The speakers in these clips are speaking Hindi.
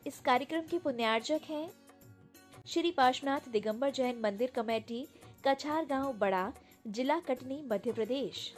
इस कार्यक्रम के पुण्यार्जक हैं श्री पार्श्वनाथ दिगंबर जैन मंदिर कमेटी, कछार गांव बड़ा, जिला कटनी, मध्य प्रदेश।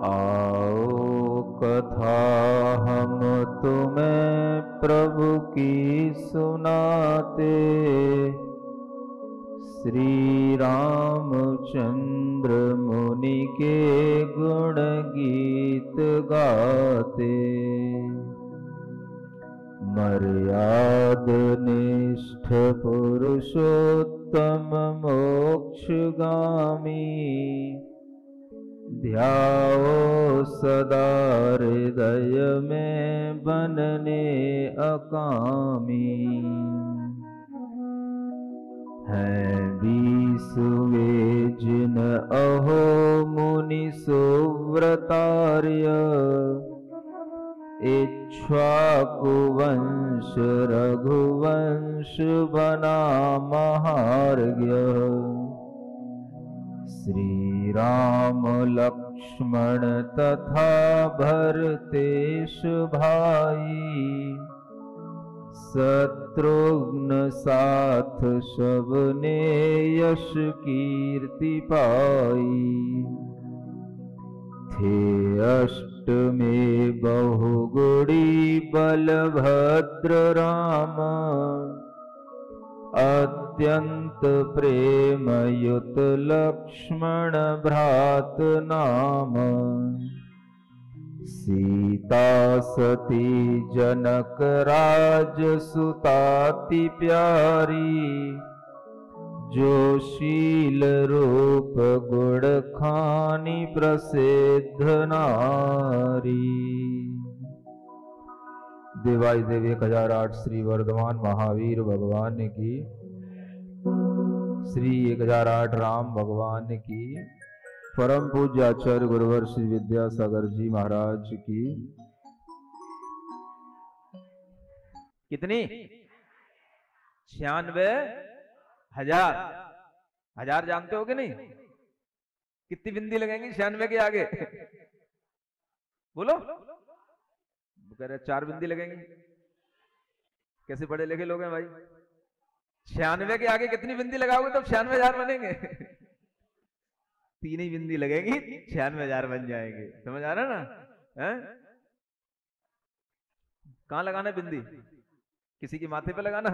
आओ कथा हम तुम्हें प्रभु की सुनाते, श्री रामचंद्र मुनि के गुण गीत गाते। मर्याद निष्ठ पुरुषोत्तम मोक्षगामी, ध्याओ सदा हृदय में बनने अकामी। हैं बीसवे जिन अहो मुनि सुव्रतार्य, इक्ष्वाकुवंश रघुवंश बना महार्घ्य। श्री राम लक्ष्मण तथा भरतेश भाई, शत्रुघ्न साथ सबने यश कीर्ति पाई। थे अष्टमे बहुगुणी बलभद्र राम, अत्यंत प्रेम युत लक्ष्मण भ्रात नाम। सीता सती जनक राज सुताति प्यारी, जो शील रूप गुण खानी प्रसिद्ध नारी। देवाय देव 1008 श्री वर्धमान महावीर भगवान की, श्री 1008 राम भगवान की, परम पूज्य आचार्य गुरुवर श्री विद्यासागर जी महाराज की। कितनी? 96,000। हजार जानते हो कि नहीं? कितनी बिंदी लगेंगी 96 के आगे? बोलो। कह रहे 4 बिंदी लगेंगी। कैसे पढ़े लिखे लोग हैं भाई? 96 के आगे कितनी बिंदी लगाओगे तब 96,000 बनेंगे? 3 ही बिंदी लगेगी, 96,000 बन जाएंगे। समझ आ रहा ना? कहां लगाना बिंदी? किसी के माथे पे लगाना?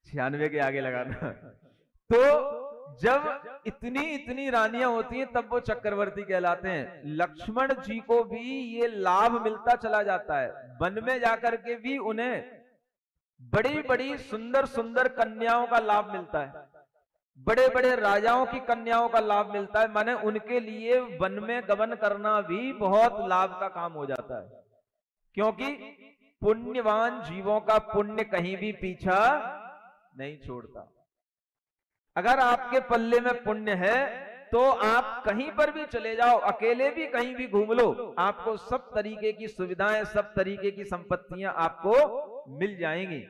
96 के आगे लगाना। तो जब इतनी इतनी रानियां होती हैं तब वो चक्रवर्ती कहलाते हैं। लक्ष्मण जी को भी ये लाभ मिलता चला जाता है। वन में जाकर के भी उन्हें बड़ी बड़ी सुंदर सुंदर कन्याओं का लाभ मिलता है, बड़े बड़े राजाओं की कन्याओं का लाभ मिलता है। माने उनके लिए वन में गमन करना भी बहुत लाभ का काम हो जाता है, क्योंकि पुण्यवान जीवों का पुण्य कहीं भी पीछा नहीं छोड़ता। अगर आपके पल्ले में पुण्य है तो आप कहीं पर भी चले जाओ, अकेले भी कहीं भी घूम लो, आपको सब तरीके की सुविधाएं, सब तरीके की संपत्तियां आपको मिल जाएंगी।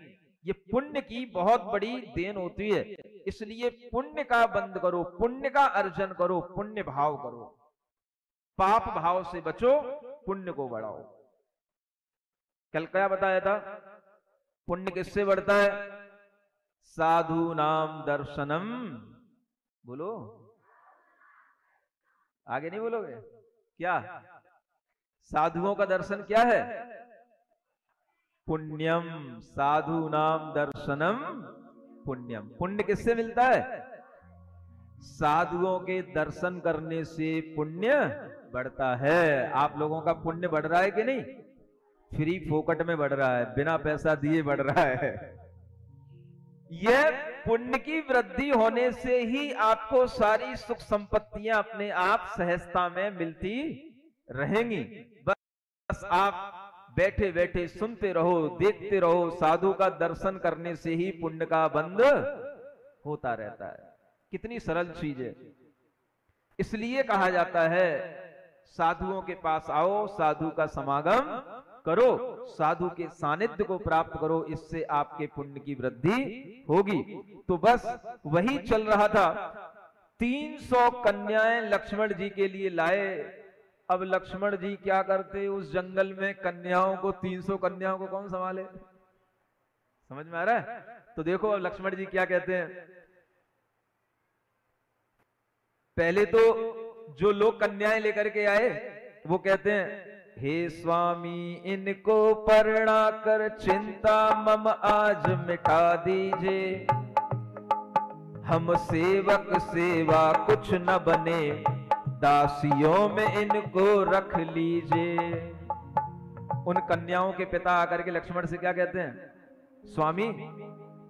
ये पुण्य की बहुत बड़ी देन होती है। इसलिए पुण्य का बंद करो, पुण्य का अर्जन करो, पुण्य भाव करो, पाप भाव से बचो, पुण्य को बढ़ाओ। कल क्या बताया था? पुण्य किससे बढ़ता है? साधु नाम दर्शनम। बोलो, आगे नहीं बोलोगे क्या? साधुओं का दर्शन क्या है? पुण्यम। साधु नाम दर्शनम पुण्यम। पुण्य किससे मिलता है? साधुओं के दर्शन करने से पुण्य बढ़ता है। आप लोगों का पुण्य बढ़ रहा है कि नहीं? फ्री फोकट में बढ़ रहा है, बिना पैसा दिए बढ़ रहा है। यह पुण्य की वृद्धि होने से ही आपको सारी सुख संपत्तियां अपने आप सहजता में मिलती रहेंगी। बस आप बैठे बैठे सुनते रहो, देखते रहो, साधु का दर्शन करने से ही पुण्य का बंध होता रहता है। कितनी सरल चीज है। इसलिए कहा जाता है साधुओं के पास आओ, साधु का समागम करो, साधु के सानिध्य को प्राप्त करो, इससे आपके पुण्य की वृद्धि होगी। तो बस वही चल रहा था। 300 कन्याएं लक्ष्मण जी के लिए लाए। अब लक्ष्मण जी क्या करते, उस जंगल में कन्याओं को, 300 कन्याओं को कौन संभाले? समझ में आ रहा है? तो देखो अब लक्ष्मण जी क्या कहते हैं। पहले तो जो लोग कन्याएं लेकर के आए वो कहते हैं, हे स्वामी इनको परिणा कर चिंता मम आज मिटा दीजिए, हम सेवक सेवा कुछ न बने, दासियों में इनको रख लीजिए। उन कन्याओं के पिता आकर के लक्ष्मण से क्या कहते हैं, स्वामी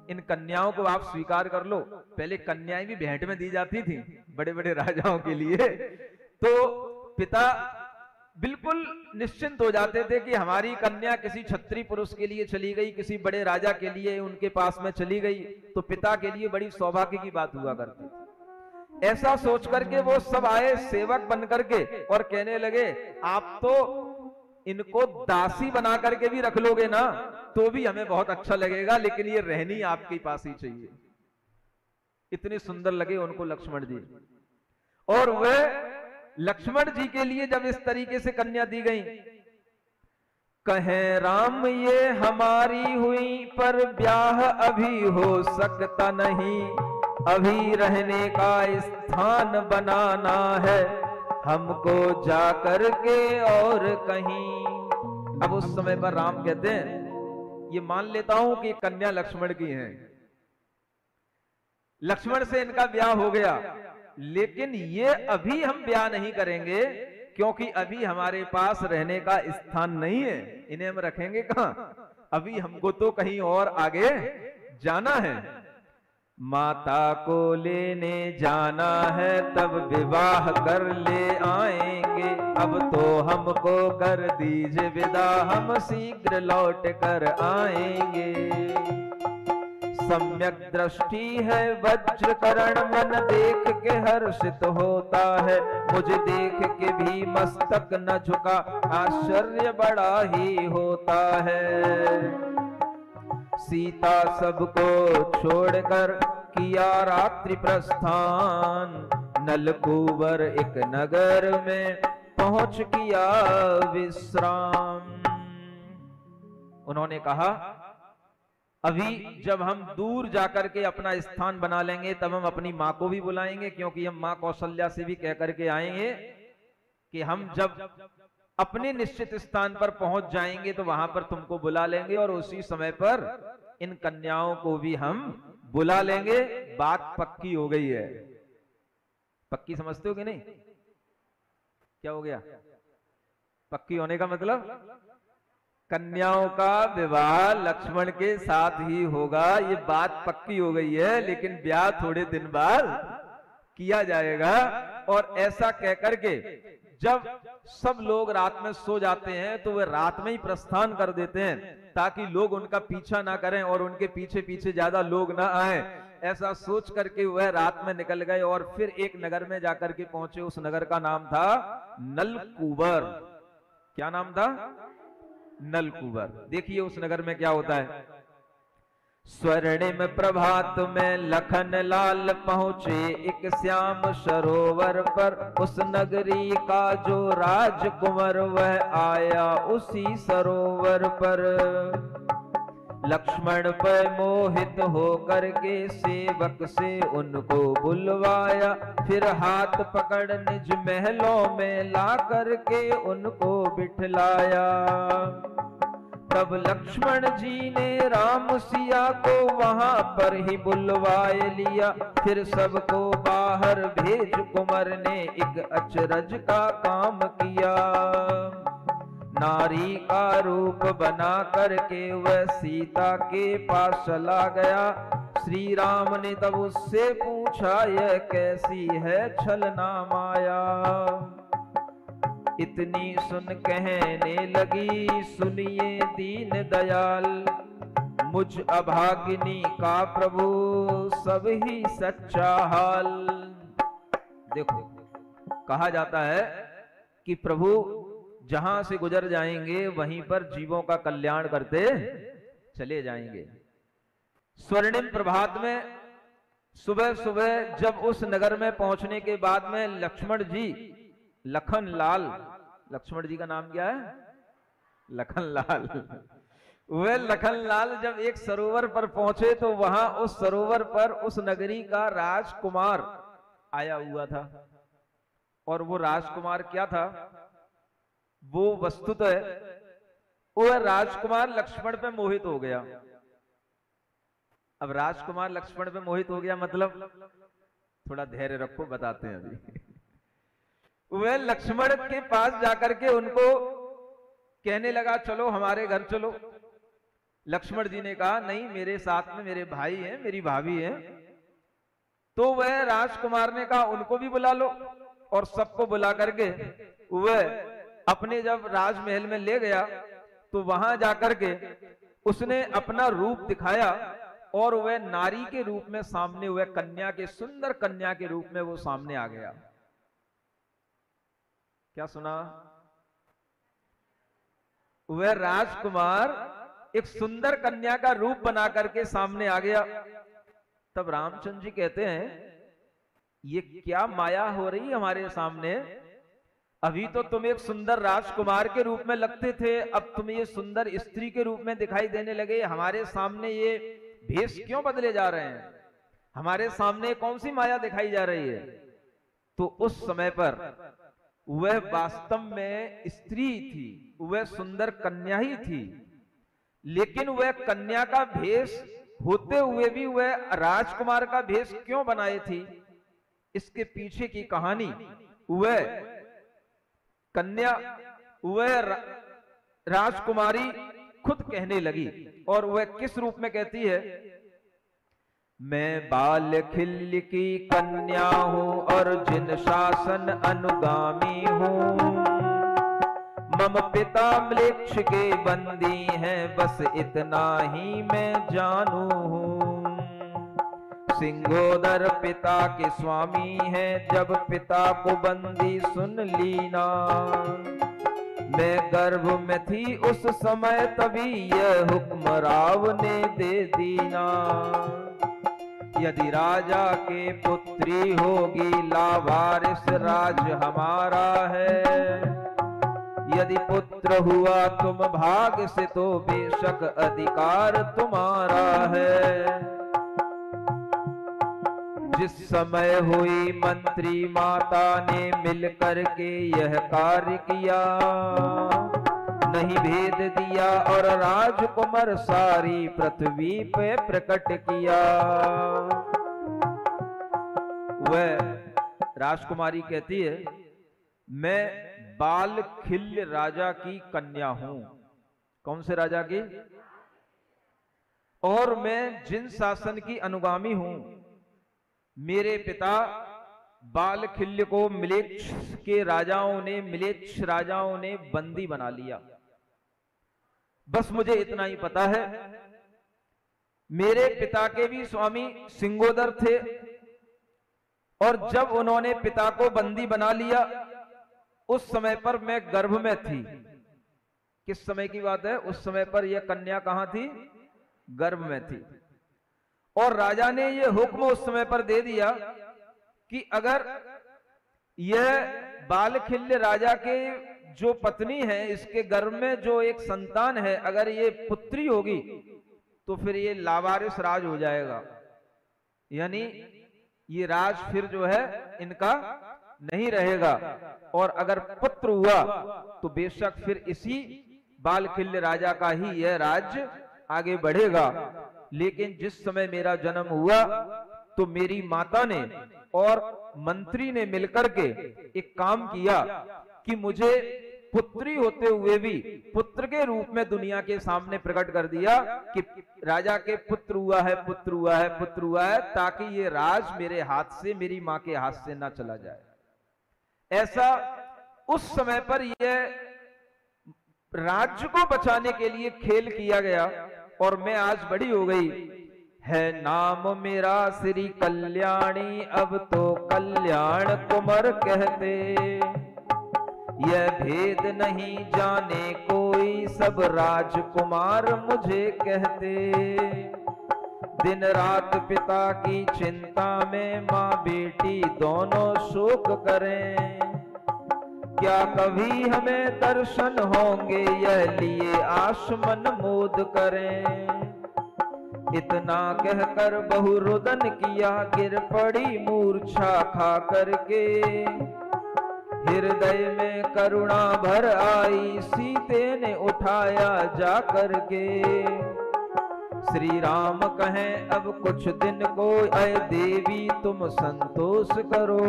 इन कन्याओं को आप स्वीकार कर लो। पहले कन्याएं भी भेंट में दी जाती थी बड़े बड़े राजाओं के लिए। तो पिता बिल्कुल निश्चिंत हो जाते थे कि हमारी कन्या किसी क्षत्रिय पुरुष के लिए चली गई, किसी बड़े राजा के लिए उनके पास में चली गई, तो पिता के लिए बड़ी सौभाग्य की बात हुआ करती थी। ऐसा सोच करके वो सब आए सेवक बन करके और कहने लगे, आप तो इनको दासी बना करके भी रख लोगे ना तो भी हमें बहुत अच्छा लगेगा, लेकिन ये रहनी आपके पास ही चाहिए। इतने सुंदर लगे उनको लक्ष्मण जी। और वह लक्ष्मण जी के लिए जब इस तरीके से कन्या दी गई, कहें राम ये हमारी हुई पर ब्याह अभी हो सकता नहीं, अभी रहने का स्थान बनाना है हमको जाकर के और कहीं। अब उस समय पर राम कहते हैं, ये मान लेता हूं कि कन्या लक्ष्मण की है, लक्ष्मण से इनका ब्याह हो गया, लेकिन ये अभी हम ब्याह नहीं करेंगे क्योंकि अभी हमारे पास रहने का स्थान नहीं है। इन्हें हम रखेंगे कहां? अभी हमको तो कहीं और आगे जाना है। माता को लेने जाना है तब विवाह कर ले आएंगे, अब तो हमको कर दीजिए विदा, हम शीघ्र लौट कर आएंगे। सम्यक दृष्टि है वज्रकरण, मन देख के हर्षित होता है, मुझे देख के भी मस्तक न झुका, आश्चर्य बड़ा ही होता है। सीता सबको छोड़कर किया रात्रि प्रस्थान, नलकूबर एक नगर में पहुंच किया विश्राम। उन्होंने कहा, अभी जब हम दूर जाकर के अपना स्थान बना लेंगे तब हम अपनी माँ को भी बुलाएंगे, क्योंकि हम माँ कौशल्या से भी कह करके आएंगे कि हम जब अपने निश्चित स्थान पर पहुंच जाएंगे तो वहां पर तुमको बुला लेंगे और उसी समय पर इन कन्याओं को भी हम बुला लेंगे। बात पक्की हो गई है। पक्की समझते हो कि नहीं? क्या हो गया? पक्की होने का मतलब कन्याओं का विवाह लक्ष्मण के साथ ही होगा, ये बात पक्की हो गई है, लेकिन ब्याह थोड़े दिन बाद किया जाएगा। और ऐसा कहकर के जब सब लोग रात में सो जाते हैं तो वे रात में ही प्रस्थान कर देते हैं ताकि लोग उनका पीछा ना करें और उनके पीछे पीछे ज्यादा लोग ना आए। ऐसा सोच करके वह रात में निकल गए और फिर एक नगर में जाकर के पहुंचे। उस नगर का नाम था नलकूबर। क्या नाम था? नलकूबर। देखिए उस नगर में क्या होता है। स्वर्णिम प्रभात में लखन लाल पहुंचे एक श्याम सरोवर पर, उस नगरी का जो राजकुमार वह आया उसी सरोवर पर। लक्ष्मण पर मोहित होकर के सेवक से उनको बुलवाया, फिर हाथ पकड़ निज महलों में ला करके उनको बिठलाया। तब लक्ष्मण जी ने राम सिया को वहां पर ही बुलवाए लिया, फिर सबको बाहर भेज कुंवर ने एक अचरज का काम किया। नारी का रूप बना करके वह सीता के पास चला गया, श्री राम ने तब उससे पूछा, यह कैसी है छलना माया। इतनी सुन कहने लगी, सुनिए दीन दयाल, मुझ अभागिनी का प्रभु सब ही सच्चा हाल। देखो, कहा जाता है कि प्रभु जहां से गुजर जाएंगे वहीं पर जीवों का कल्याण करते चले जाएंगे। स्वर्णिम प्रभात में सुबह सुबह जब उस नगर में पहुंचने के बाद में लक्ष्मण जी, लखन लाल, लक्ष्मण जी का नाम क्या है? लखन लाल। वह लखन लाल जब एक सरोवर पर पहुंचे तो वहां उस सरोवर पर उस नगरी का राजकुमार आया हुआ था। और वो राजकुमार क्या था? वो वस्तुतः वह राजकुमार लक्ष्मण पे मोहित हो गया। अब राजकुमार लक्ष्मण पे मोहित हो गया मतलब, थोड़ा धैर्य रखो, बताते हैं अभी। वह लक्ष्मण के पास जाकर के उनको कहने लगा, चलो हमारे घर चलो। लक्ष्मण जी ने कहा, नहीं, मेरे साथ में मेरे भाई हैं, मेरी भाभी हैं। तो वह राजकुमार ने कहा, उनको भी बुला लो। और सबको बुला करके वह अपने जब राजमहल में ले गया तो वहां जाकर के उसने अपना रूप दिखाया और वह नारी के रूप में सामने, वह कन्या के, सुंदर कन्या के रूप में वो सामने आ गया। क्या सुना? वह राजकुमार एक सुंदर कन्या का रूप बना करके सामने आ गया। तब रामचंद्र जी कहते हैं, ये क्या माया हो रही हमारे सामने? अभी तो तुम एक सुंदर राजकुमार के रूप में लगते थे, अब तुम ये सुंदर स्त्री के रूप में दिखाई देने लगे। हमारे सामने ये भेष क्यों बदले जा रहे हैं? हमारे सामने कौन सी माया दिखाई जा रही है? तो उस समय पर वह वास्तव में स्त्री थी, वह सुंदर कन्या ही थी, लेकिन वह कन्या का भेष होते हुए भी वह राजकुमार का भेष क्यों बनाए थी? इसके पीछे की कहानी वह कन्या, वह राजकुमारी खुद कहने लगी। और वह किस रूप में कहती है? मैं बाल खिल्य की कन्या हूं और जिन शासन अनुगामी हूं। मम पिता म्लेच्छ के बंदी हैं, बस इतना ही मैं जानू हूं। सिंगोदर पिता के स्वामी हैं, जब पिता को बंदी सुन लीना। मैं गर्भ में थी उस समय, तभी यह हुक्म राव ने दे दीना। यदि राजा के पुत्री होगी, लावारिस राज हमारा है। यदि पुत्र हुआ तुम भाग से, तो बेशक अधिकार तुम्हारा है। जिस समय हुई मंत्री माता ने मिलकर के यह कार्य किया, नहीं भेद दिया और राजकुमार सारी पृथ्वी पे प्रकट किया। वह राजकुमारी कहती है, मैं बाल खिल्य राजा की कन्या हूं। कौन से राजा की? और मैं जिन शासन की अनुगामी हूं। मेरे पिता बाल खिल्य को म्लेच्छ के राजाओं ने, म्लेच्छ राजाओं ने बंदी बना लिया। बस मुझे इतना ही पता है। मेरे पिता के भी स्वामी सिंगोदर थे, और जब उन्होंने पिता को बंदी बना लिया, उस समय पर मैं गर्भ में थी। किस समय की बात है? उस समय पर यह कन्या कहां थी? गर्भ में थी। और राजा ने यह हुक्म उस समय पर दे दिया कि अगर यह बालखिल्य राजा के जो पत्नी है, इसके गर्भ में जो एक संतान है, अगर ये पुत्री होगी तो फिर ये लावारिस राज हो जाएगा। यानी ये राज फिर जो है इनका नहीं रहेगा। और अगर पुत्र हुआ तो बेशक फिर इसी बालखिल्य राजा का ही यह राज्य आगे बढ़ेगा। लेकिन जिस समय मेरा जन्म हुआ तो मेरी माता ने और मंत्री ने मिलकर के एक काम किया कि मुझे पुत्री होते हुए भी पुत्र के रूप में दुनिया के सामने प्रकट कर दिया कि राजा के पुत्र हुआ है, पुत्र हुआ है, पुत्र हुआ है, ताकि ये राज मेरे हाथ से, मेरी मां के हाथ से ना चला जाए। ऐसा उस समय पर यह राज्य को बचाने के लिए खेल किया गया। और मैं आज बड़ी हो गई है नाम मेरा श्री कल्याणी, अब तो कल्याण कुमार कहते। यह भेद नहीं जाने कोई, सब राजकुमार मुझे कहते। दिन रात पिता की चिंता में माँ बेटी दोनों शोक करें। क्या कभी हमें दर्शन होंगे, यह लिए आश मन मोद करें। इतना कहकर बहु रुदन किया, गिर पड़ी मूर्छा खा करके। हृदय में करुणा भर आई, सीते ने उठाया जा करके। श्री राम कहें अब कुछ दिन को, ऐ देवी तुम संतोष करो।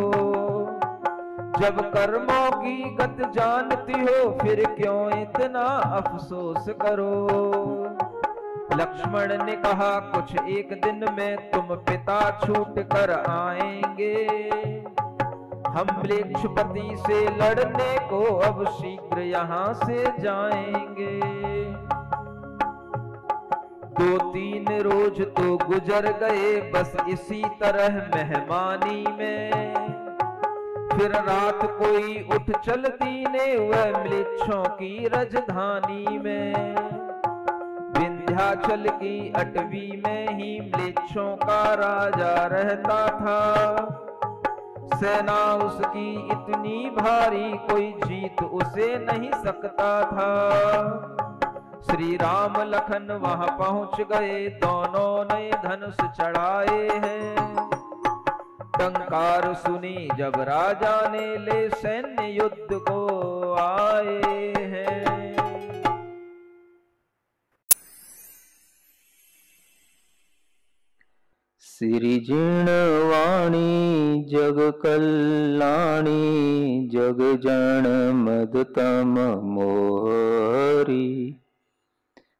जब कर्मों की गत जानती हो, फिर क्यों इतना अफसोस करो। लक्ष्मण ने कहा कुछ एक दिन में तुम पिता छूट कर आएंगे। हम म्लेच्छपति से लड़ने को अब शीघ्र यहाँ से जाएंगे। 2-3 रोज तो गुजर गए बस इसी तरह मेहमानी में। फिर रात कोई उठ चल दीने, वह म्लेच्छों की राजधानी में। विंध्याचल की अटवी में ही म्लेच्छों का राजा रहता था। सेना उसकी इतनी भारी, कोई जीत उसे नहीं सकता था। श्री राम लखन वहां पहुंच गए, दोनों ने धनुष चढ़ाए हैं। टंकार सुनी जब राजा ने, ले सैन्य युद्ध को आए हैं। सिरिजिणवाणी जग कल्याणी, जग जन मदतम मोहरी।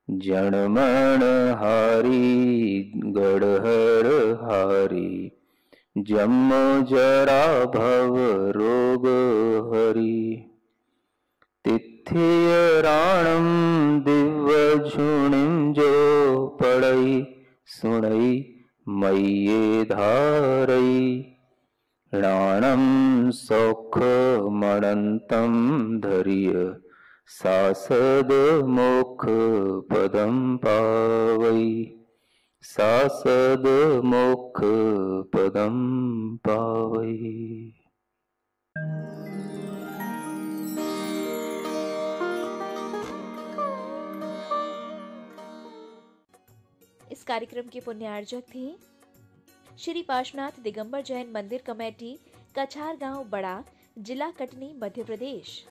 जनमण हारी गढ़हर हारी, जन्म जरा भव रोग हरि। तिथ्य राणम दिव्य झुणिम, जो पढ़ई सुनई मय्ये धारई। राणम सौख मणंतम धैर्य, सासद मोक्ष पदम पावई। सासद मोक्ष पदम पावई। इस कार्यक्रम के पुण्यार्जक थे श्री पार्श्वनाथ दिगंबर जैन मंदिर कमेटी, कछार गांव बड़ा, जिला कटनी, मध्य प्रदेश।